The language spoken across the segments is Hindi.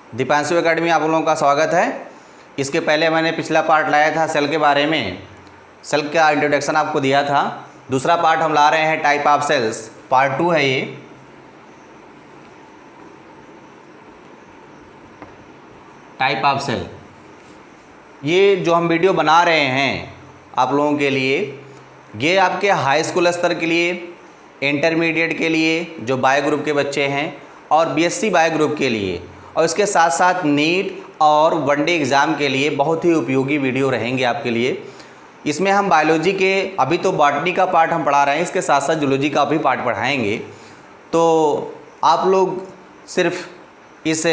दीपांशु एकेडमी आप लोगों का स्वागत है। इसके पहले मैंने पिछला पार्ट लाया था सेल के बारे में, सेल का इंट्रोडक्शन आपको दिया था। दूसरा पार्ट हम ला रहे हैं टाइप ऑफ सेल्स, पार्ट 2 है ये। टाइप ऑफ सेल, ये जो हम वीडियो बना रहे हैं आप लोगों के लिए, ये आपके हाई स्कूल स्तर के लिए, इंटरमीडिएट के लिए जो बायो ग्रुप के बच्चे हैं, और बीएससी बायो ग्रुप के लिए, और इसके साथ साथ नीट और वनडे एग्ज़ाम के लिए बहुत ही उपयोगी वीडियो रहेंगे आपके लिए। इसमें हम बायोलॉजी के, अभी तो बॉटनी का पार्ट हम पढ़ा रहे हैं, इसके साथ साथ जूलॉजी का भी पार्ट पढ़ाएंगे। तो आप लोग सिर्फ इस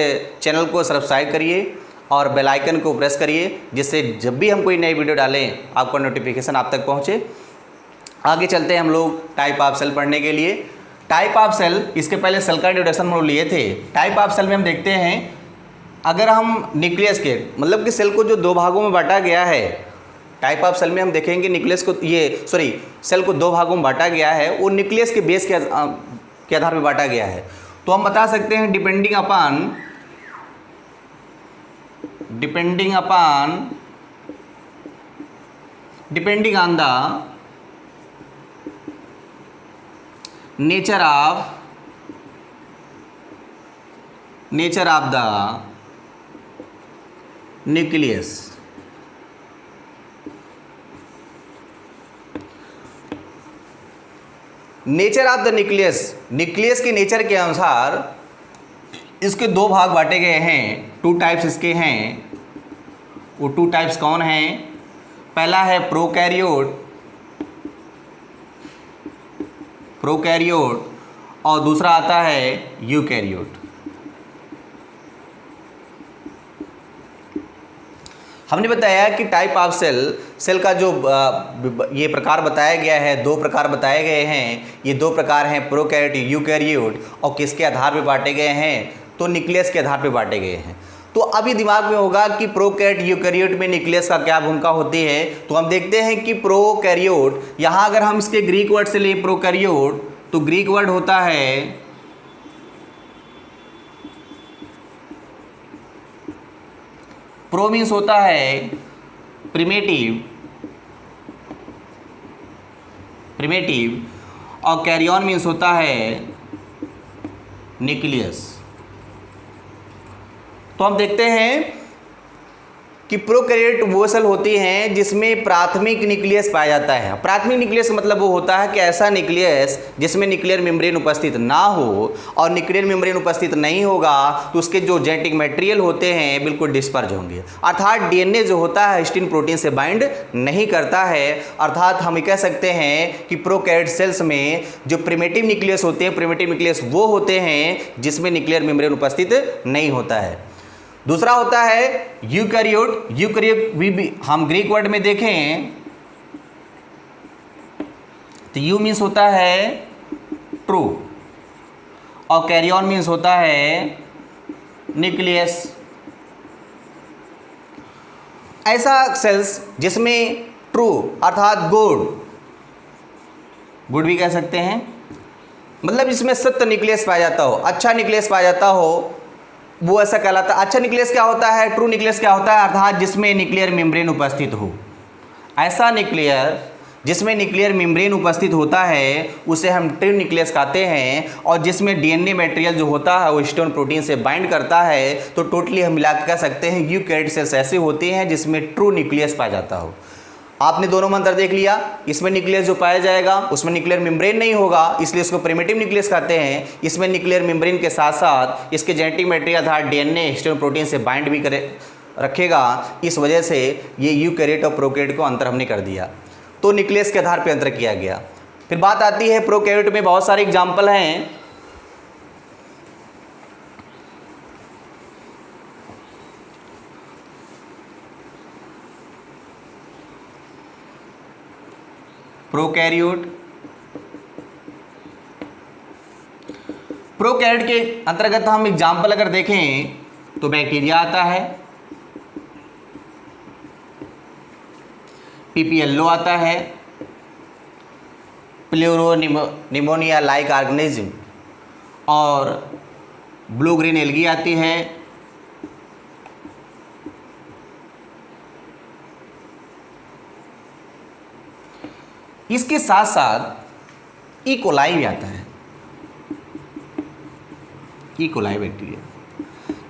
चैनल को सब्सक्राइब करिए और बेल आइकन को प्रेस करिए, जिससे जब भी हम कोई नई वीडियो डालें आपका नोटिफिकेशन आप तक पहुँचे। आगे चलते हैं हम लोग टाइप ऑफ सेल पढ़ने के लिए। टाइप ऑफ सेल, इसके पहले सेल का इंट्रोडक्शन हम लोग लिए थे। टाइप ऑफ सेल में हम देखते हैं, अगर हम न्यूक्लियस के, मतलब कि सेल को जो 2 भागों में बांटा गया है, टाइप ऑफ सेल में हम देखेंगे न्यूक्लियस को, सेल को 2 भागों में बांटा गया है, वो न्यूक्लियस के बेस के आधार पर बांटा गया है। तो हम बता सकते हैं depending on the nature of the nucleus, nature of the nucleus के नेचर के अनुसार इसके 2 भाग बांटे गए हैं। 2 टाइप्स इसके हैं। वो 2 टाइप्स कौन हैं? पहला है प्रोकैरियोट और दूसरा आता है यूकैरियोट। हमने बताया कि टाइप ऑफ सेल का जो ये प्रकार बताया गया है, 2 प्रकार बताए गए हैं। ये 2 प्रकार हैं प्रोकैरियोट, यूकैरियोट, और किसके आधार पर बांटे गए हैं? तो न्यूक्लियस के आधार पर बांटे गए हैं। तो अभी दिमाग में होगा कि प्रोकैरियोट यूकैरियोट में न्यूक्लियस का क्या भूमिका होती है। तो हम देखते हैं कि प्रोकैरियोट, यहाँ अगर हम इसके ग्रीक वर्ड से लें प्रोकैरियोट, तो ग्रीक वर्ड होता है प्रो, मीन्स होता है प्रिमेटिव, और कैरियन मीन्स होता है न्यूक्लियस। तो हम देखते हैं कि प्रोकैरियोट वो सेल होती हैं जिसमें प्राथमिक न्यूक्लियस पाया जाता है। प्राथमिक न्यूक्लियस मतलब वो होता है कि ऐसा न्यूक्लियस जिसमें न्यूक्लियर मेम्ब्रेन उपस्थित ना हो, और न्यूक्लियर मेम्ब्रेन उपस्थित नहीं होगा तो उसके जो जेनेटिक मटेरियल होते हैं बिल्कुल डिस्पर्ज होंगे, अर्थात डीएनए जो होता है हिस्टीन प्रोटीन से बाइंड नहीं करता है। अर्थात हम कह सकते हैं कि प्रोकैरियोट सेल्स में जो प्रिमिटिव न्यूक्लियस होते हैं, प्रिमिटिव न्यूक्लियस वो होते हैं जिसमें न्यूक्लियर मेम्ब्रेन उपस्थित नहीं होता है। दूसरा होता है यूकैरियोट। भी हम ग्रीक वर्ड में देखें तो यू मीन्स होता है ट्रू, और कैरियन मीन्स होता है न्यूक्लियस। ऐसा सेल्स जिसमें ट्रू अर्थात गुड भी कह सकते हैं, मतलब इसमें सत्य न्यूक्लियस पाया जाता हो, अच्छा न्यूक्लियस पाया जाता हो, वो ऐसा कहलाता है। अच्छा न्यूक्लियस क्या होता है? ट्रू न्यूक्लियस क्या होता है? अर्थात जिसमें न्यूक्लियर मेम्ब्रेन उपस्थित हो। ऐसा न्यूक्लियर जिसमें न्यूक्लियर मेम्ब्रेन उपस्थित होता है उसे हम ट्रू न्यूक्लियस कहते हैं, और जिसमें डीएनए मटेरियल जो होता है वो हिस्टोन प्रोटीन से बाइंड करता है। तो टोटली हम मिला के कह सकते हैं यूकैरियोट सेल्स ऐसे होती हैं जिसमें ट्रू न्यूक्लियस पाया जाता हो। आपने दोनों मंत्र देख लिया, इसमें न्यूक्लियस जो पाया जाएगा उसमें न्यूक्लियर मेम्ब्रेन नहीं होगा, इसलिए इसको प्रिमिटिव न्यूक्लियस कहते हैं। इसमें न्यूक्लियर मेम्ब्रेन के साथ साथ इसके जेनेटिक मटेरियल अर्थात डीएनए हिस्टोन प्रोटीन से बाइंड भी रखेगा। इस वजह से ये यूकैरियोट और प्रोकैरियोट को अंतर हमने कर दिया। तो न्यूक्लियस के आधार पर अंतर किया गया। फिर बात आती है प्रोकैरियोट में बहुत सारे एग्जाम्पल हैं। प्रोकैरियोट के अंतर्गत हम एग्जाम्पल अगर देखें तो बैक्टीरिया आता है, पीपीएलओ आता है, प्लूरोनिमोनिया लाइक ऑर्गेनिज्म, और ब्लू ग्रीन एल्गी आती है, इसके साथ साथ ई कोलाई भी आता है, E coli bacteria.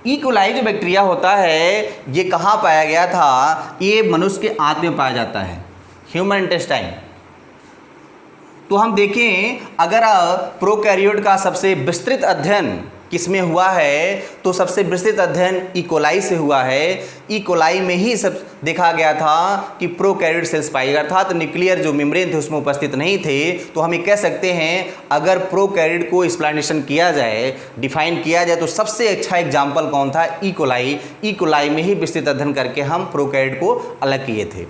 E coli जो बैक्टीरिया होता है ये कहाँ पाया गया था, ये मनुष्य के आंत में पाया जाता है, ह्यूमन इंटेस्टाइन। तो हम देखें अगर प्रोकैरियोट का सबसे विस्तृत अध्ययन किसमें हुआ है, तो सबसे विस्तृत अध्ययन ई कोलाई से हुआ है। ई कोलाई में ही सब देखा गया था कि प्रोकैरियोट सेल्स पाए गए, अर्थात न्यूक्लियर जो मेम्ब्रेन थे उसमें उपस्थित नहीं थे। तो हम ये कह सकते हैं अगर प्रोकैरियोट को एक्सप्लेनेशन किया जाए, डिफाइन किया जाए, तो सबसे अच्छा एग्जाम्पल कौन था, ई कोलाई। ई कोलाई में ही विस्तृत अध्ययन करके हम प्रोकैरियोट को अलग किए थे।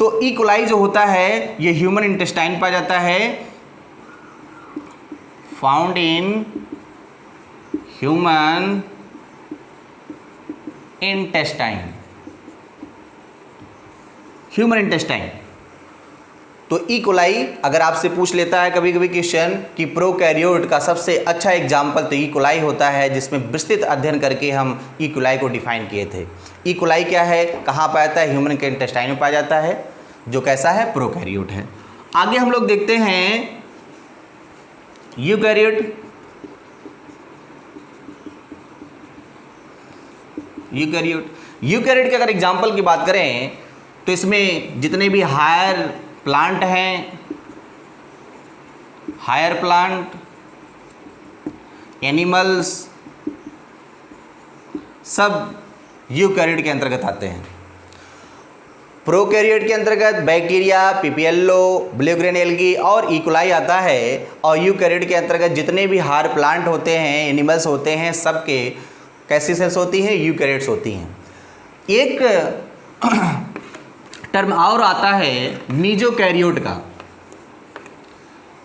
तो ई कोलाई जो होता है ये ह्यूमन इंटेस्टाइन पाया जाता है, found in human intestine, human intestine. तो ई कोलाई अगर आपसे पूछ लेता है कभी कभी क्वेश्चन कि प्रोकैरियोट का सबसे अच्छा एग्जाम्पल, तो ई कोलाई होता है, जिसमें विस्तृत अध्ययन करके हम ई कोलाई को डिफाइन किए थे। ई कोलाई क्या है, कहाँ पाया जाता है, ह्यूमन के इंटेस्टाइन में पाया जाता है, जो कैसा है, प्रोकैरियोट है। आगे हम लोग देखते हैं यूकैरियोट। यूकैरियोट के अगर एग्जाम्पल की बात करें तो इसमें जितने भी हायर प्लांट हैं, हायर प्लांट, एनिमल्स, सब यूकैरियोट के अंतर्गत आते हैं। प्रोकैरियोट के अंतर्गत बैक्टीरिया, पिपियल्लो, ब्लू ग्रेन एल्गी और ई कोलाई आता है। और यूकैरियोट के अंतर्गत जितने भी हायर प्लांट होते हैं, एनिमल्स होते हैं, सबके कैसी सेल्स होती हैं, यूकैरियोट्स होती हैं। एक टर्म और आता है मीजोकैरियोट का।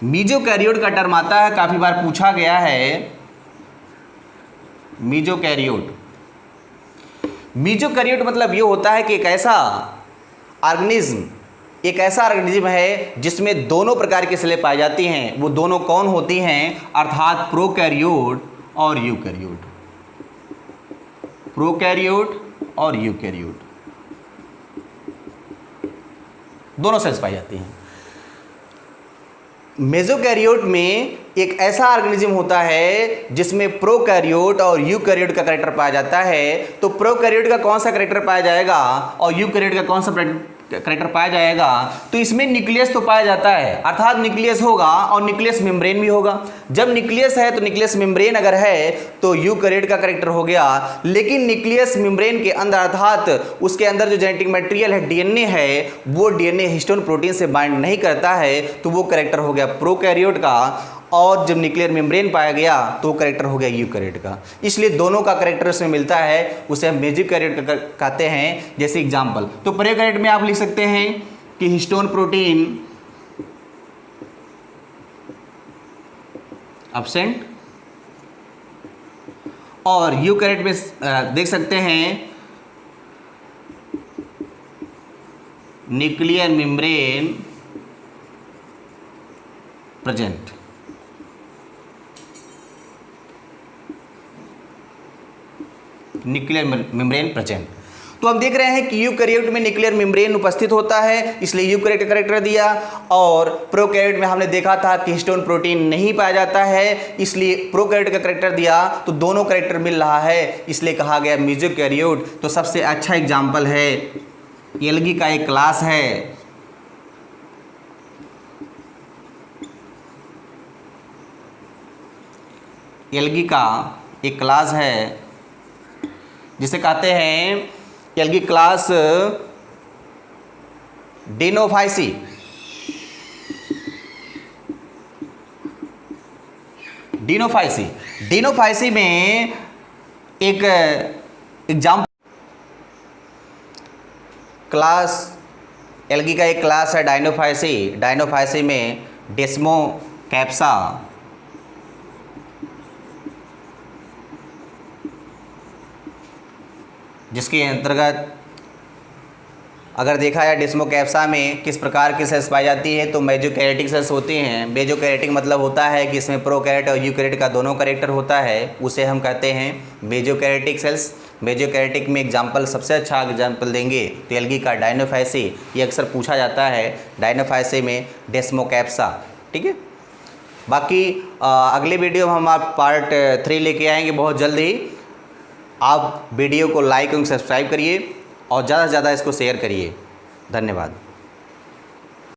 मीजोकैरियोट का टर्म आता है, काफ़ी बार पूछा गया है मीजोकैरियोट। मीजोकैरियोट मतलब ये होता है कि एक ऐसा ऑर्गेनिज्म है जिसमें दोनों प्रकार की सेलें पाई जाती हैं। वो दोनों कौन होती हैं, अर्थात प्रोकैरियोट और यूकैरियोट, प्रोकैरियोट और यूकैरियोट दोनों सेल्स पाई जाती हैं। मेसोकैरियोट में एक ऐसा ऑर्गेनिज्म होता है जिसमें प्रोकैरियोट और यूकैरियोट का कैरेक्टर पाया जाता है। तो प्रोकैरियोट का कौन सा कैरेक्टर पाया जाएगा और यूकैरियोट का कौन सा कैरेक्टर पाया जाएगा, तो इसमें न्यूक्लियस तो पाया जाता है, अर्थात न्यूक्लियस होगा और न्यूक्लियस मेम्ब्रेन भी होगा। जब न्यूक्लियस है तो न्यूक्लियस मेम्ब्रेन अगर है तो यूकैरियोट का कैरेक्टर हो गया। लेकिन न्यूक्लियस मेम्ब्रेन के अंदर, अर्थात उसके अंदर जो जेनेटिक मटेरियल है, डीएनए है, वो डीएनए हिस्टोन प्रोटीन से बाइंड नहीं करता है, तो वो कैरेक्टर हो गया प्रोकैरियोट का। और जब न्यूक्लियर मेम्ब्रेन पाया गया तो कैरेक्टर हो गया यूकैरियोट का। इसलिए दोनों का कैरेक्टर उसमें मिलता है, उसे हम मेसोकैरियोट कहते हैं। जैसे एग्जांपल, तो प्रोकैरियोट में आप लिख सकते हैं कि हिस्टोन प्रोटीन एब्सेंट, और यूकैरियोट में देख सकते हैं nuclear membrane present. Nuclear membrane present. तो हम देख रहे हैं कि यूकैरियोट में न्यूक्लियर मेम्ब्रेन उपस्थित होता है, इसलिए यूकैरियोट का कैरेक्टर दिया। और प्रोकैरियोट में हमने देखा था कि हिस्टोन प्रोटीन नहीं पाया जाता है, इसलिए प्रोकैरियोट का कैरेक्टर दिया। तो दोनों कैरेक्टर मिल रहा है, इसलिए कहा गया मेसोकैरियोट। तो सबसे अच्छा एग्जाम्पल है एल्गी का एक क्लास है, एल्गी का एक क्लास है जिसे कहते हैं एल्गी क्लास डिनोफाइसी। डिनोफाइसी में एक एग्जाम्पल, क्लास एल्गी का एक क्लास है डाइनोफाइसी में डेस्मोकैप्सा, जिसके अंतर्गत अगर देखा जाए डेस्मोकैप्सा में किस प्रकार की सेल्स पाई जाती है, तो मेजोकैरेटिक सेल्स होती हैं। मेजोकैरेटिक मतलब होता है कि इसमें प्रोकैरेट और यूकैरेट का दोनों कैरेक्टर होता है, उसे हम कहते हैं मेजोकैरेटिक सेल्स। मेजोकैरेटिक में एग्जाम्पल, सबसे अच्छा एग्जाम्पल देंगे तो एल्गी का डायनोफाइसी, ये अक्सर पूछा जाता है, डायनोफाइसी में डेस्मोकैप्सा। ठीक है, बाकी अगले वीडियो में हम आप पार्ट 3 लेके आएंगे बहुत जल्द ही। आप वीडियो को लाइक और सब्सक्राइब करिए और ज़्यादा से ज़्यादा इसको शेयर करिए। धन्यवाद।